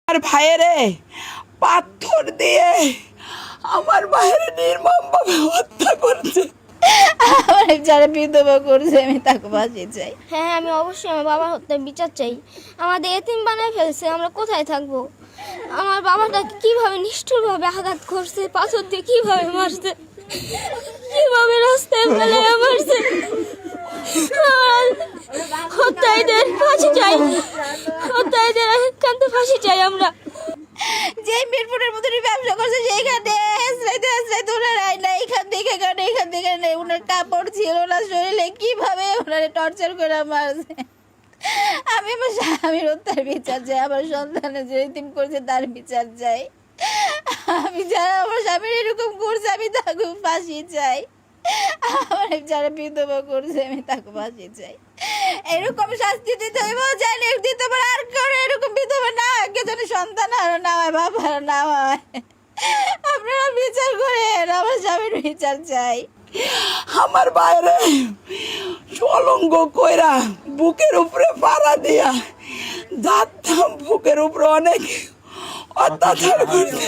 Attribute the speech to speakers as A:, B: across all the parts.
A: আর ভাইয়েরে পাথর দিয়ে আমার ভাইয়ের নির্মমভাবে হত্যা করছে।
B: আমার যারা বিধবা করছে আমি তাকে ফাঁসি চাই।
C: হ্যাঁ, আমি অবশ্যই আমার বাবার হত্যার বিচার চাই। আমাদের এতিম বানায় ফেলছে, আমরা কোথায় থাকবো? আমার বাবাটা কিভাবে নিষ্ঠুরভাবে আঘাত করছে, পাথর দিয়ে কিভাবে মারছে, কিভাবে রাস্তায় ফেলে মারছে। হত্যায়ীদের ফাঁসি চাই, হত্যায়ীদের একান্ত ফাঁসি চাই আমরা।
B: যে মিরপুরের মধ্যে ব্যবসা করছে সেইখানে তোলা নাই না, এখান থেকে নেই। ওনার কাপড় ছিল না শরীরে, কিভাবে ওনারে টর্চার করে মারছে। আমি আমার স্বামীর হত্যার বিচার চাই, আমার সন্তানের যে এতিম করছে তার বিচার চাই। আমি যারা আমার স্বামীর এরকম করছে আমি তাকে ফাঁসি চাই। আমার যারা বিধবা করছে আমি তাকে ফাঁসি চাই। এরকম শাস্তি দিতে হইব, জানি দিতে পারে আর করে এরকম বিধবা না কে যেন সন্তান আর না হয়, বাবা আর না হয়। আপনারা বিচার করেন, আমার স্বামীর বিচার চাই।
A: আমার বাইরে চলঙ্গ কইরা বুকের উপরে পাড়া দিয়া যাতাম, বুকের উপরে অনেক অত্যাচার করছে।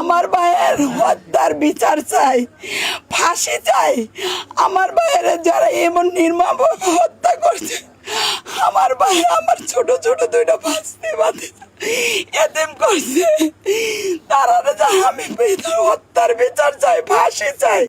A: আমার ভাইয়ের হত্যার বিচার চাই, ফাঁসি চাই। আমার ভাইয়ের যারা এমন নির্মমভাবে হত্যা করছে, আমার ভাই আমার ছোট ছোট দুইটা ভাস্তি বাদে এতিম করছে, তারা আমি হত্যার বিচার চাই, ফাঁসি চাই।